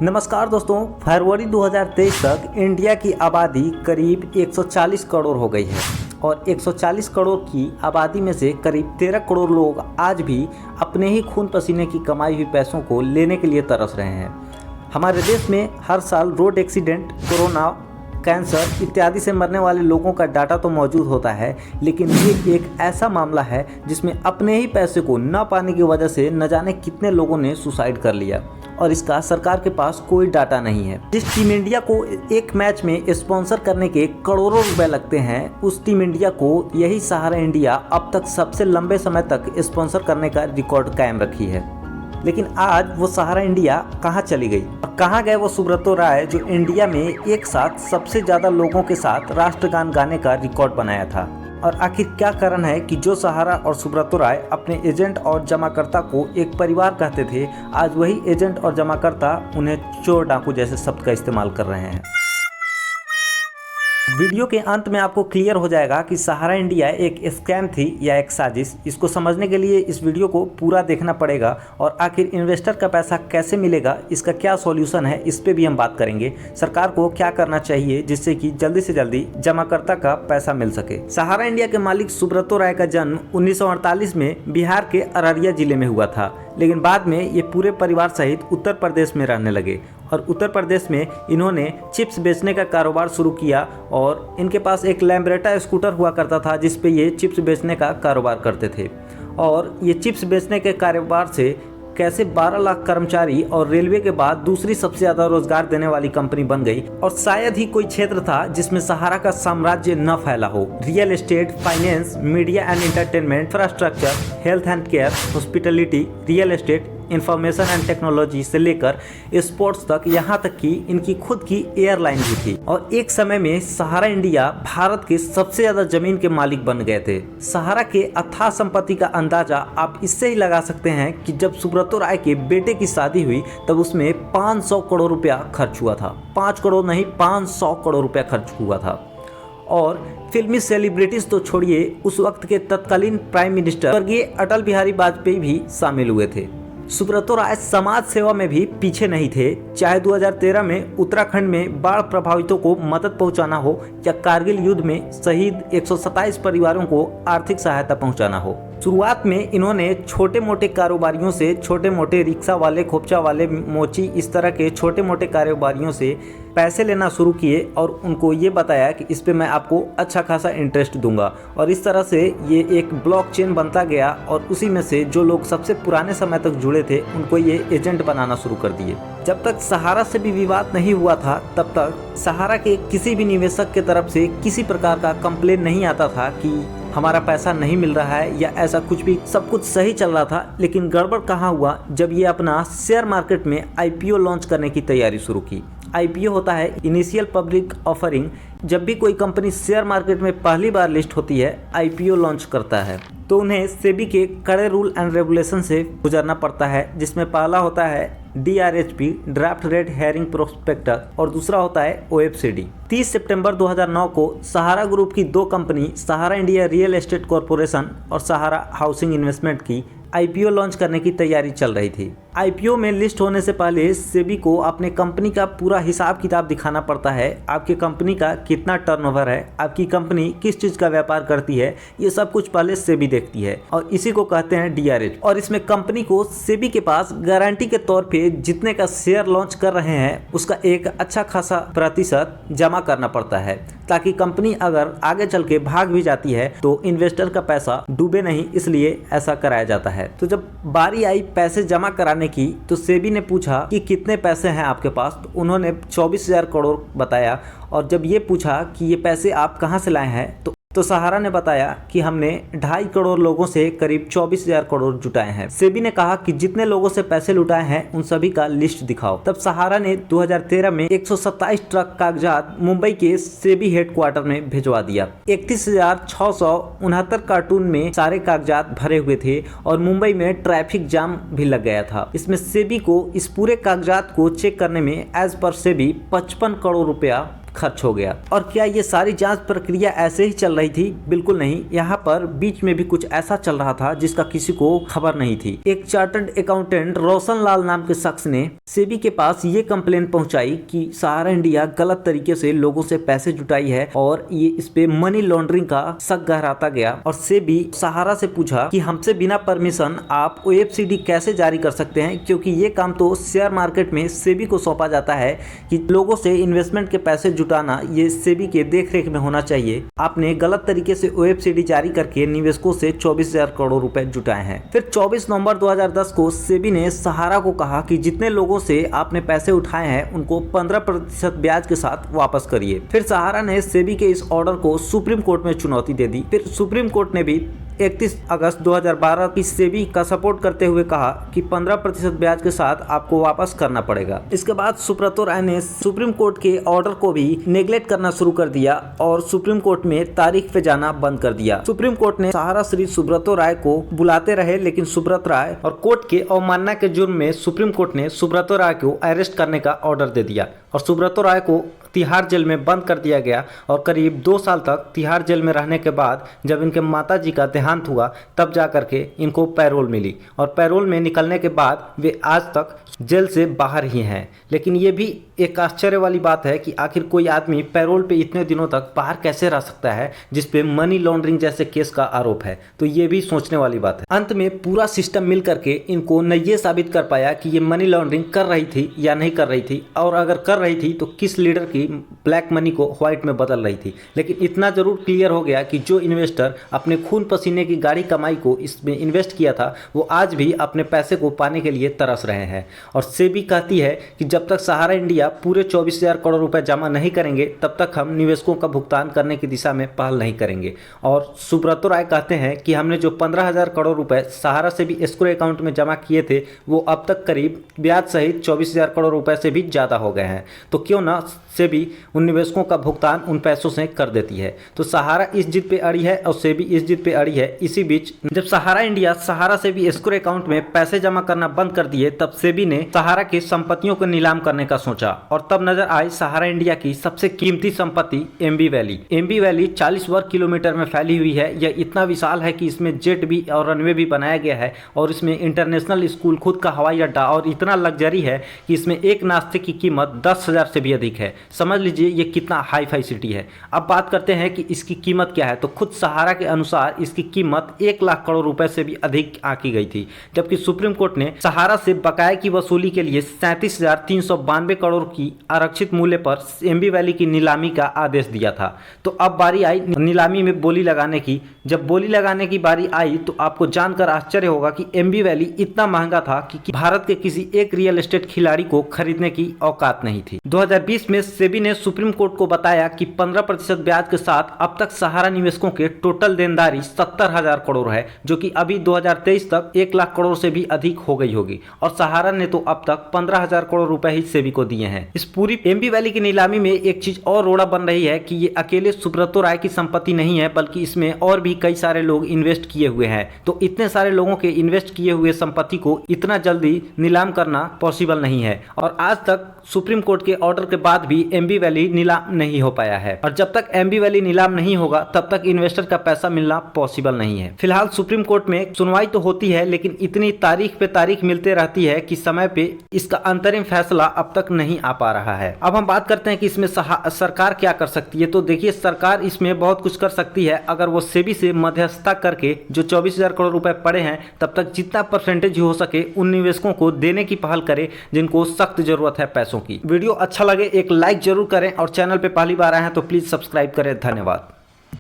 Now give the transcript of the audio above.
नमस्कार दोस्तों, फरवरी 2023 तक इंडिया की आबादी करीब 140 करोड़ हो गई है और 140 करोड़ की आबादी में से करीब 13 करोड़ लोग आज भी अपने ही खून पसीने की कमाई हुई पैसों को लेने के लिए तरस रहे हैं। हमारे देश में हर साल रोड एक्सीडेंट, कोरोना, कैंसर इत्यादि से मरने वाले लोगों का डाटा तो मौजूद होता है, लेकिन ये एक ऐसा मामला है जिसमें अपने ही पैसे को न पाने की वजह से न जाने कितने लोगों ने सुसाइड कर लिया और इसका सरकार के पास कोई डाटा नहीं है। जिस टीम इंडिया को एक मैच में स्पॉन्सर करने के करोड़ों रुपए लगते हैं, उस टीम इंडिया को यही सहारा इंडिया अब तक सबसे लंबे समय तक स्पॉन्सर करने का रिकॉर्ड कायम रखी है। लेकिन आज वो सहारा इंडिया कहाँ चली गई और कहाँ गए वो सुब्रतो राय, जो इंडिया में एक साथ सबसे ज़्यादा लोगों के साथ राष्ट्रगान गाने का रिकॉर्ड बनाया था। और आखिर क्या कारण है कि जो सहारा और सुब्रतो राय अपने एजेंट और जमाकर्ता को एक परिवार कहते थे, आज वही एजेंट और जमाकर्ता उन्हें चोर डाकू जैसे शब्द का इस्तेमाल कर रहे हैं। वीडियो के अंत में आपको क्लियर हो जाएगा कि सहारा इंडिया एक स्कैम थी या एक साजिश। इसको समझने के लिए इस वीडियो को पूरा देखना पड़ेगा और आखिर इन्वेस्टर का पैसा कैसे मिलेगा, इसका क्या सॉल्यूशन है, इस पे भी हम बात करेंगे। सरकार को क्या करना चाहिए जिससे कि जल्दी से जल्दी जमाकर्ता का पैसा मिल सके। सहारा इंडिया के मालिक सुब्रतो राय का जन्म 1948 में बिहार के अररिया जिले में हुआ था, लेकिन बाद में ये पूरे परिवार सहित उत्तर प्रदेश में रहने लगे और उत्तर प्रदेश में इन्होंने चिप्स बेचने का कारोबार शुरू किया और इनके पास एक लैम्ब्रेटा स्कूटर हुआ करता था जिस पे ये चिप्स बेचने का कारोबार करते थे। और ये चिप्स बेचने के कारोबार से कैसे 12 लाख कर्मचारी और रेलवे के बाद दूसरी सबसे ज़्यादा रोजगार देने वाली कंपनी बन गई और शायद ही कोई क्षेत्र था जिसमें सहारा का साम्राज्य न फैला हो। Real estate, finance, media and entertainment, infrastructure, health and care, hospitality, real estate, information and technology से लेकर स्पोर्ट्स तक, यहाँ तक कि इनकी खुद की एयरलाइन भी थी। और एक समय में सहारा इंडिया भारत के सबसे ज्यादा जमीन के मालिक बन गए थे। सहारा के अथाह संपत्ति का अंदाजा आप इससे ही लगा सकते हैं कि जब सुब्रतो राय के बेटे की शादी हुई तब उसमें 500 करोड़ रुपया खर्च हुआ था। 5 करोड़ नहीं, 500 करोड़ रुपया खर्च हुआ था। और फिल्मी सेलिब्रिटीज तो छोड़िए, उस वक्त के तत्कालीन प्राइम मिनिस्टर स्वर्गीय अटल बिहारी वाजपेयी भी शामिल हुए थे। सुब्रतो राय समाज सेवा में भी पीछे नहीं थे, चाहे 2013 में उत्तराखंड में बाढ़ प्रभावितों को मदद पहुंचाना हो या कारगिल युद्ध में शहीद 127 परिवारों को आर्थिक सहायता पहुंचाना हो। शुरुआत में इन्होंने छोटे मोटे कारोबारियों से, छोटे मोटे रिक्शा वाले, खोपचा वाले, मोची, इस तरह के छोटे मोटे कारोबारियों से पैसे लेना शुरू किए और उनको ये बताया कि इस पे मैं आपको अच्छा खासा इंटरेस्ट दूंगा। और इस तरह से ये एक ब्लॉकचेन बनता गया और उसी में से जो लोग सबसे पुराने समय तक जुड़े थे उनको ये एजेंट बनाना शुरू कर दिए। जब तक सहारा से भी विवाद नहीं हुआ था तब तक सहारा के किसी भी निवेशक के तरफ से किसी प्रकार का कंप्लेन नहीं आता था कि हमारा पैसा नहीं मिल रहा है या ऐसा कुछ भी। सब कुछ सही चल रहा था। लेकिन गड़बड़ कहाँ हुआ, जब ये अपना शेयर मार्केट में आईपीओ लॉन्च करने की तैयारी शुरू की। आईपीओ होता है इनिशियल पब्लिक ऑफरिंग। जब भी कोई कंपनी शेयर मार्केट में पहली बार लिस्ट होती है, आईपीओ लॉन्च करता है, तो उन्हें सेबी के कड़े रूल एंड रेगुलेशन से गुजरना पड़ता है, जिसमें पहला होता है DRHP, draft red hearing prospectus, और दूसरा होता है OFCD। 30 सितंबर 2009 को सहारा ग्रुप की दो कंपनी, सहारा इंडिया रियल एस्टेट कॉरपोरेशन और सहारा हाउसिंग इन्वेस्टमेंट की आईपीओ लॉन्च करने की तैयारी चल रही थी। आईपीओ में लिस्ट होने से पहले सेबी को अपने कंपनी का पूरा हिसाब किताब दिखाना पड़ता है। आपकी कंपनी का कितना टर्नओवर है, आपकी कंपनी किस चीज़ का व्यापार करती है, ये सब कुछ पहले सेबी देखती है और इसी को कहते हैं DRH। और इसमें कंपनी को सेबी के पास गारंटी के तौर पे जितने का शेयर लॉन्च कर रहे हैं उसका एक अच्छा खासा प्रतिशत जमा करना पड़ता है, ताकि कंपनी अगर आगे चल के भाग भी जाती है तो इन्वेस्टर का पैसा डूबे नहीं, इसलिए ऐसा कराया जाता है। तो जब बारी आई पैसे जमा कराने की तो सेबी ने पूछा कि कितने पैसे हैं आपके पास, तो उन्होंने 24,000 करोड़ बताया। और जब ये पूछा कि ये पैसे आप कहाँ से लाए हैं तो सहारा ने बताया कि हमने 2.5 करोड़ लोगों से करीब 24,000 करोड़ जुटाए हैं। सेबी ने कहा कि जितने लोगों से पैसे लुटाए हैं उन सभी का लिस्ट दिखाओ। तब सहारा ने 2013 में 127 ट्रक कागजात मुंबई के सेबी हेडक्वार्टर में भिजवा दिया। 31,669 कार्टून में सारे कागजात भरे हुए थे और मुंबई में ट्रैफिक जाम भी लग गया था। इसमें सेबी को इस पूरे कागजात को चेक करने में एज पर सेबी 55 करोड़ रुपया खर्च हो गया। और क्या ये सारी जांच प्रक्रिया ऐसे ही चल रही थी? बिल्कुल नहीं, यहाँ पर बीच में भी कुछ ऐसा चल रहा था जिसका किसी को खबर नहीं थी। एक चार्टर्ड अकाउंटेंट रोशन लाल नाम के शख्स ने सेबी के पास ये कंप्लेंट पहुंचाई कि सहारा इंडिया गलत तरीके से लोगों से पैसे जुटाई है और ये इस पे मनी लॉन्ड्रिंग का शक गहराता गया। और सेबी सहारा से पूछा कि हमसे बिना परमिशन आप OFCD कैसे जारी कर सकते हैं, क्योंकि ये काम तो शेयर मार्केट में सेबी को सौंपा जाता है कि लोगों से इन्वेस्टमेंट के पैसे जुटाना ये सेबी के देखरेख में होना चाहिए। आपने गलत तरीके से OFCD जारी करके निवेशकों से 24,000 करोड़ रुपए जुटाए हैं। फिर 24 नवंबर 2010 को सेबी ने सहारा को कहा कि जितने लोगों से आपने पैसे उठाए हैं उनको 15% ब्याज के साथ वापस करिए। फिर सहारा ने सेबी के इस ऑर्डर को सुप्रीम कोर्ट में चुनौती दे दी। फिर सुप्रीम कोर्ट ने भी 31 अगस्त 2012 की सेबी का सपोर्ट करते हुए कहा कि 15% ब्याज के साथ आपको वापस करना पड़ेगा। इसके बाद सुब्रतो राय ने सुप्रीम कोर्ट के ऑर्डर को भी नेग्लेक्ट करना शुरू कर दिया और सुप्रीम कोर्ट में तारीख पे जाना बंद कर दिया। सुप्रीम कोर्ट ने सहारा श्री सुब्रतो राय को बुलाते रहे, लेकिन सुब्रत राय और कोर्ट के अवमानना के जुर्म में सुप्रीम कोर्ट ने सुब्रतो राय को अरेस्ट करने का ऑर्डर दे दिया और सुब्रतो राय को तिहाड़ जेल में बंद कर दिया गया। और करीब 2 साल तक तिहाड़ जेल में रहने के बाद जब इनके माताजी का देहांत हुआ तब जा करके इनको पैरोल मिली और पैरोल में निकलने के बाद वे आज तक जेल से बाहर ही हैं। लेकिन ये भी एक आश्चर्य वाली बात है कि आखिर कोई आदमी पैरोल पे इतने दिनों तक बाहर कैसे रह सकता है जिस पे मनी लॉन्ड्रिंग जैसे केस का आरोप है। तो ये भी सोचने वाली बात है। अंत में पूरा सिस्टम मिल करके इनको न ये साबित कर पाया कि ये मनी लॉन्ड्रिंग कर रही थी या नहीं कर रही थी, और अगर कर रही थी तो किस लीडर की ब्लैक मनी को व्हाइट में बदल रही थी। लेकिन इतना जरूर क्लियर हो गया कि जो इन्वेस्टर अपने खून पसीने की गाढ़ी कमाई को इसमें इन्वेस्ट किया था वो आज भी अपने पैसे को पाने के लिए तरस रहे हैं। और सेबी कहती है कि जब तक सहारा इंडिया पूरे 24,000 करोड़ रुपए जमा नहीं करेंगे तब तक हम निवेशकों का भुगतान करने की दिशा में पहल नहीं करेंगे। और सुब्रतो राय कहते हैं कि हमने जो 15,000 करोड़ रुपए सहारा से भी एस्क्रो अकाउंट में जमा किए थे वो अब तक करीब ब्याज सहित 24,000 करोड़ रुपए से भी ज़्यादा हो गए हैं, तो क्यों ना सेबी उन निवेशकों का भुगतान उन पैसों से कर देती है। तो सहारा इस जिद पे अड़ी है और सेबी इस जिद पे अड़ी है। इसी बीच जब सहारा इंडिया सहारा से भी एस्क्रो अकाउंट में पैसे जमा करना बंद कर दिए तब सेबी ने सहारा की संपत्तियों को नीलाम करने का सोचा और तब नजर आई सहारा इंडिया की सबसे कीमती संपत्ति एमबी वैली। एमबी वैली 40 वर्ग किलोमीटर में फैली हुई है। यह इतना विशाल है कि इसमें जेट भी और रनवे भी बनाया गया है और इसमें इंटरनेशनल स्कूल, खुद का हवाई अड्डा और इतना लग्जरी है कि इसमें एक नाश्ते की कीमत 10,000 से भी अधिक है। समझ लीजिए ये कितना हाई फाई सिटी है। अब बात करते हैं कि इसकी कीमत क्या है। तो खुद सहारा के अनुसार इसकी कीमत 1 लाख करोड़ रुपए से भी अधिक आंकी गई थी, जबकि सुप्रीम कोर्ट ने सहारा से बकाये की वसूली के लिए 37,392 करोड़ की आरक्षित मूल्य पर एमबी वैली की नीलामी का आदेश दिया था। तो अब बारी आई नीलामी में बोली लगाने की। जब बोली लगाने की बारी आई तो आपको जानकर आश्चर्य होगा कि एमबी वैली इतना महंगा था कि भारत के किसी एक रियल एस्टेट खिलाड़ी को खरीदने की औकात नहीं थी। 2020 में सेबी ने सुप्रीम कोर्ट को बताया कि 15% ब्याज के साथ अब तक सहारा निवेशकों के टोटल देनदारी 70,000 करोड़ है, जो कि अभी 2023 तक 1 लाख करोड़ से भी अधिक हो गई होगी। और सहारा ने तो अब तक 15,000 करोड़ रुपए ही सेबी को दिए हैं। इस पूरी एमबी वैली की नीलामी में एक चीज और रोड़ा बन रही है कि ये अकेले सुब्रतो राय की संपत्ति नहीं है, बल्कि इसमें और भी कई सारे लोग इन्वेस्ट किए हुए हैं। तो इतने सारे लोगों के इन्वेस्ट किए हुए संपत्ति को इतना जल्दी नीलाम करना पॉसिबल नहीं है। और आज तक सुप्रीम कोर्ट के ऑर्डर के बाद भी एमबी वैली नीलाम नहीं हो पाया है। और जब तक एमबी वैली नीलाम नहीं होगा तब तक इन्वेस्टर का पैसा मिलना पॉसिबल नहीं है। फिलहाल सुप्रीम कोर्ट में सुनवाई तो होती है, लेकिन इतनी तारीख पे तारीख मिलते रहती है कि समय पे इसका अंतरिम फैसला अब तक नहीं आ पा रहा है। अब हम बात करते हैं कि इसमें सरकार क्या कर सकती है। तो देखिए, सरकार इसमें बहुत कुछ कर सकती है अगर वो सेबी से मध्यस्थता करके जो 24,000 करोड़ रुपए पड़े हैं तब तक जितना परसेंटेज हो सके उन निवेशकों को देने की पहल करे जिनको सख्त जरूरत है पैसों की। वीडियो अच्छा लगे एक लाइक जरूर करें और चैनल पे पहली बार आए हैं तो प्लीज सब्सक्राइब करें। धन्यवाद।